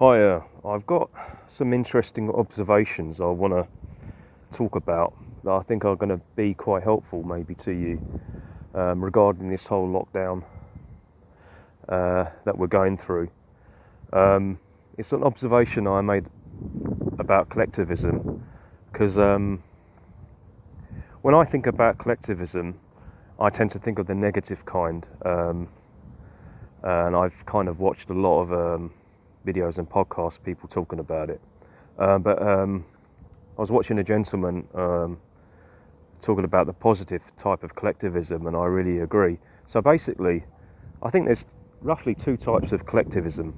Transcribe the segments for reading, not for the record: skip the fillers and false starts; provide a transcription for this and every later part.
Hi, I've got some interesting observations I want to talk about that I think are going to be quite helpful maybe to you regarding this whole lockdown that we're going through. It's an observation I made about collectivism because when I think about collectivism, I tend to think of the negative kind, and I've kind of watched a lot of videos and podcasts, people talking about it. But I was watching a gentleman talking about the positive type of collectivism, and I really agree. So basically, I think there's roughly two types of collectivism,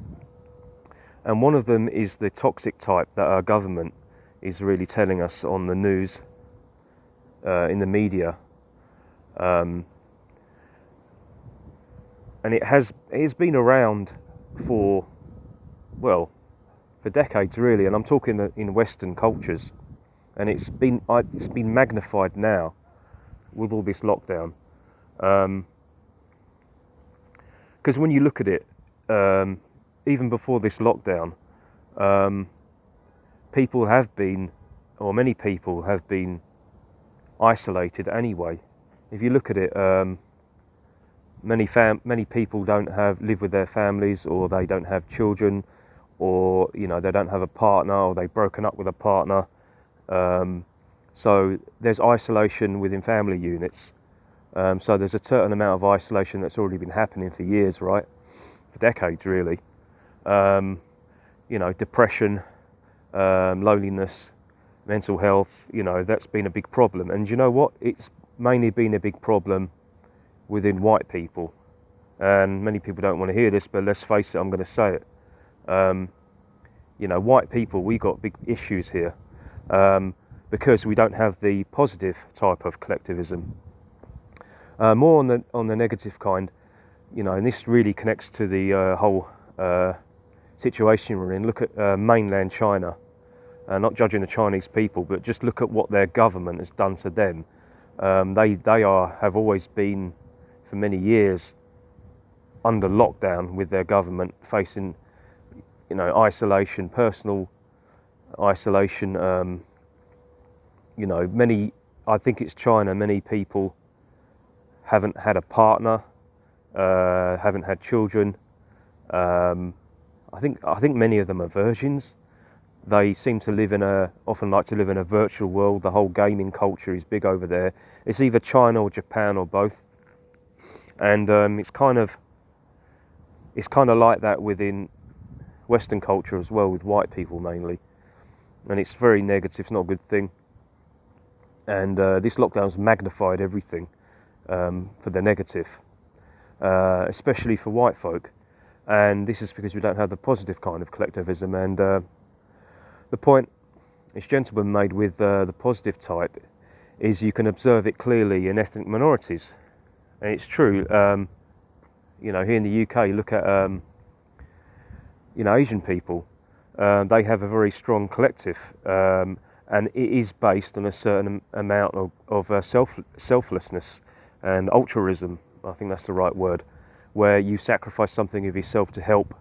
and one of them is the toxic type that our government is really telling us on the news, in the media, and it's been around for for decades really, and I'm talking in Western cultures, and it's been magnified now with all this lockdown. Because when you look at it, even before this lockdown, many people have been isolated anyway. If you look at it, many people don't live with their families, or they don't have children, or they don't have a partner, or they've broken up with a partner. So there's isolation within family units. So there's a certain amount of isolation that's already been happening for years, right? For decades, really. Depression, loneliness, mental health, that's been a big problem. And you know what? It's mainly been a big problem within white people. And many people don't want to hear this, but let's face it, I'm going to say it. White people, we got big issues here because we don't have the positive type of collectivism. More on the negative kind, and this really connects to the whole situation we're in. Look at mainland China, not judging the Chinese people, but just look at what their government has done to them. They have always been, for many years, under lockdown with their government, facing isolation, personal isolation. I think it's China, many people haven't had a partner, haven't had children. I think many of them are virgins. They seem to often like to live in a virtual world. The whole gaming culture is big over there. It's either China or Japan or both. And it's kind of like that within Western culture as well, with white people mainly. And it's very negative, it's not a good thing. And this lockdown's magnified everything for the negative, especially for white folk. And this is because we don't have the positive kind of collectivism. And the point this gentleman made with the positive type is you can observe it clearly in ethnic minorities. And it's true. Here in the UK, look at Asian people. They have a very strong collective, and it is based on a certain amount of selflessness and altruism. I think that's the right word, where you sacrifice something of yourself to help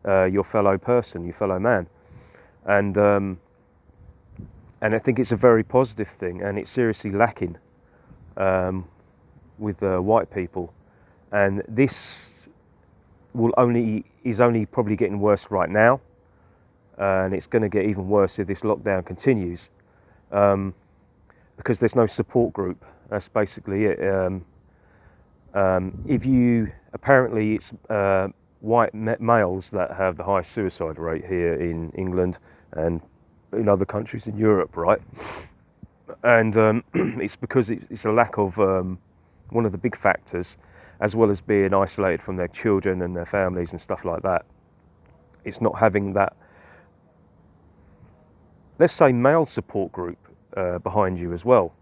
your fellow person, your fellow man, and I think it's a very positive thing, and it's seriously lacking with white people, and this is only probably getting worse right now, and it's going to get even worse if this lockdown continues, because there's no support group. That's basically it. Apparently it's white males that have the highest suicide rate here in England and in other countries in Europe, right? And it's because it's a lack of one of the big factors, as well as being isolated from their children and their families and stuff like that. It's not having that, let's say, male support group behind you as well.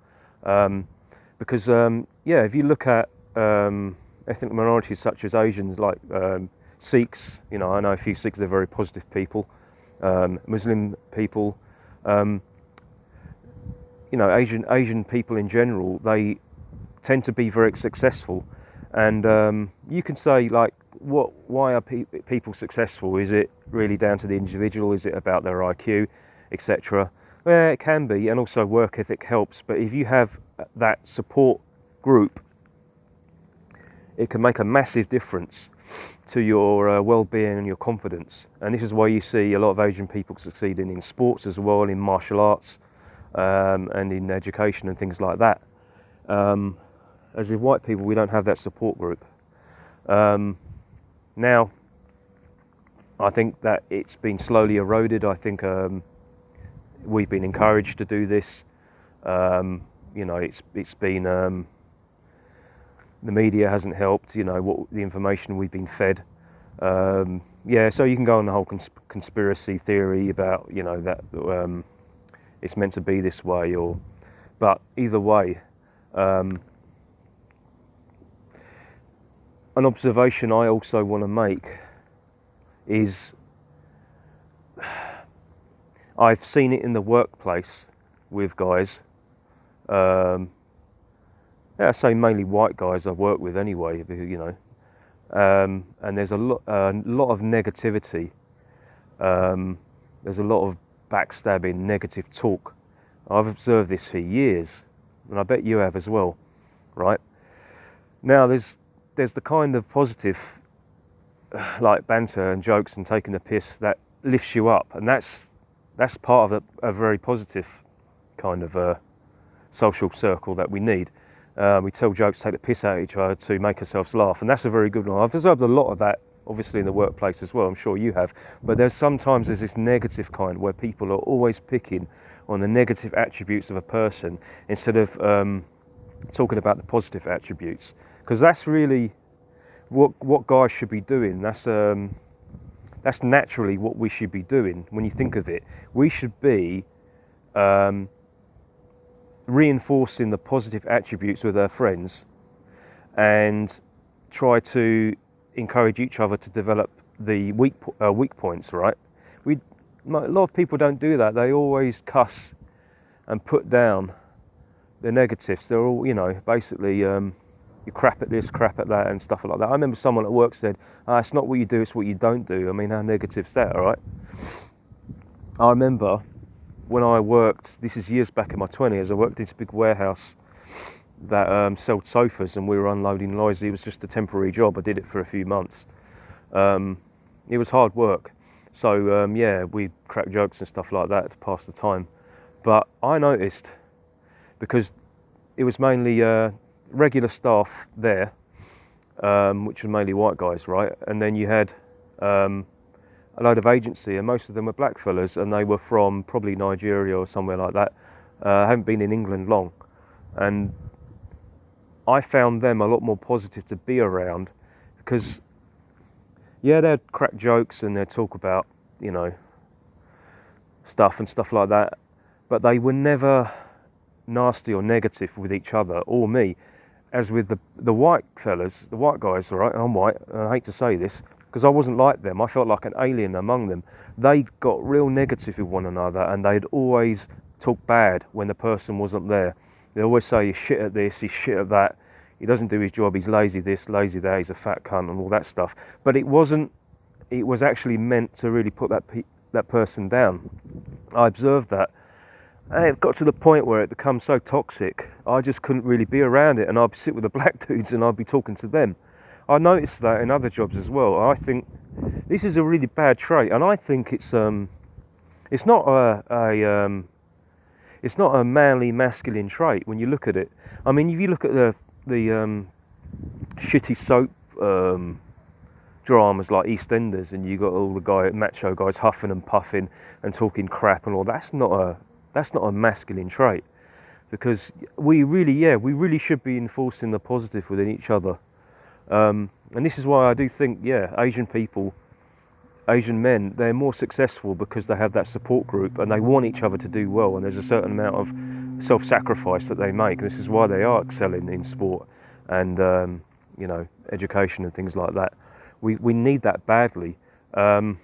Because if you look at ethnic minorities such as Asians, like Sikhs, I know a few Sikhs, they're very positive people, Muslim people, Asian people in general, they tend to be very successful. And you can say, like, why are people successful? Is it really down to the individual? Is it about their IQ, etc.? Well, it can be, and also work ethic helps. But if you have that support group, it can make a massive difference to your well-being and your confidence. And this is why you see a lot of Asian people succeeding in sports as well, in martial arts, and in education and things like that. As with white people, we don't have that support group. Now, I think that it's been slowly eroded. I think we've been encouraged to do this. It's been the media hasn't helped. What the information we've been fed. So you can go on the whole conspiracy theory about that it's meant to be this way, but either way. An observation I also want to make is I've seen it in the workplace with guys. I say mainly white guys I work with anyway. And there's a lot of negativity. There's a lot of backstabbing, negative talk. I've observed this for years, and I bet you have as well, right? Now there's the kind of positive, like banter and jokes and taking the piss that lifts you up, and that's part of a very positive kind of social circle that we need. We tell jokes, take the piss out of each other to make ourselves laugh, and that's a very good one. I've observed a lot of that, obviously, in the workplace as well. I'm sure you have, but there's this negative kind where people are always picking on the negative attributes of a person instead of talking about the positive attributes. Because that's really what guys should be doing. That's naturally what we should be doing when you think of it. We should be reinforcing the positive attributes with our friends and try to encourage each other to develop the weak points, right? A lot of people don't do that. They always cuss and put down the negatives. They're all, basically... you crap at this, crap at that, and stuff like that. I remember someone at work said, it's not what you do, it's what you don't do. I mean, how negative's that, all right? I remember when I worked, this is years back in my 20s, I worked in this big warehouse that sold sofas, and we were unloading lorries. It was just a temporary job. I did it for a few months. It was hard work. So, we cracked jokes and stuff like that to pass the time. But I noticed, because it was mainly... regular staff there, which were mainly white guys, right? And then you had a load of agency, and most of them were black fellas, and they were from probably Nigeria or somewhere like that. Haven't been in England long, and I found them a lot more positive to be around, because they'd crack jokes and they'd talk about stuff like that, but they were never nasty or negative with each other or me. As with the white fellas, the white guys, all right, I'm white, and I hate to say this, because I wasn't like them. I felt like an alien among them. They got real negative with one another, and they'd always talk bad when the person wasn't there. They always say, he's shit at this, he's shit at that, he doesn't do his job, he's lazy this, lazy that, he's a fat cunt, and all that stuff. But it was actually meant to really put that person down. I observed that. And it got to the point where it became so toxic, I just couldn't really be around it, and I'd sit with the black dudes and I'd be talking to them. I noticed that in other jobs as well. I think this is a really bad trait, and I think it's not a manly, masculine trait when you look at it. I mean, if you look at the shitty soap dramas like EastEnders, and you got all the macho guys huffing and puffing and talking crap and all, that's not a masculine trait, because we really should be enforcing the positive within each other. And this is why I do think, Asian men, they're more successful because they have that support group and they want each other to do well, and there's a certain amount of self-sacrifice that they make. This is why they are excelling in sport and education and things like that. We need that badly. Because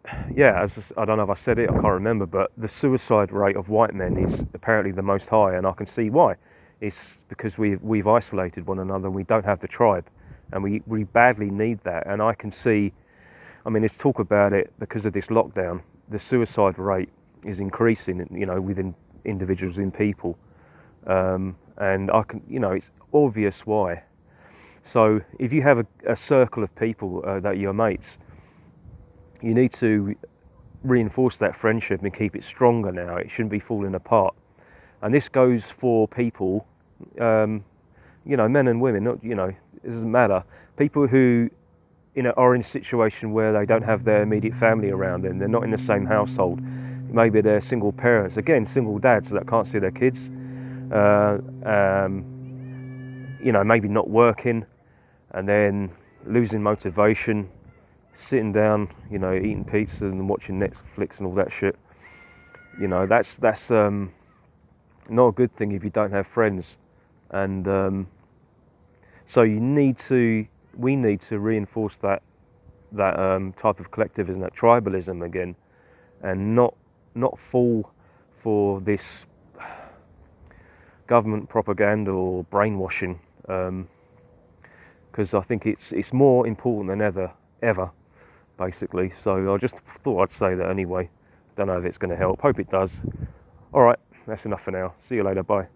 I don't know if I said it, I can't remember, but the suicide rate of white men is apparently the most high, and I can see why. It's because we've isolated one another and we don't have the tribe, and we badly need that. And I can see, I mean, let's talk about it, because of this lockdown, the suicide rate is increasing, you know, within individuals, in people, and I can, you know, it's obvious why. So if you have a circle of people that are your mates, you need to reinforce that friendship and keep it stronger now. It shouldn't be falling apart. And this goes for people, you know, men and women, not, you know, it doesn't matter. People who, you know, are in a situation where they don't have their immediate family around them, they're not in the same household. Maybe they're single parents, again, single dads that can't see their kids. You know, maybe not working, and then losing motivation, sitting down, you know, eating pizza and watching Netflix and all that shit. You know, that's not a good thing if you don't have friends. And so we need to reinforce that type of collectivism, that tribalism again, and not fall for this government propaganda or brainwashing, because I think it's more important than ever, basically. So I just thought I'd say that anyway. Don't know if it's going to help. Hope it does. All right, that's enough for now. See you later. Bye.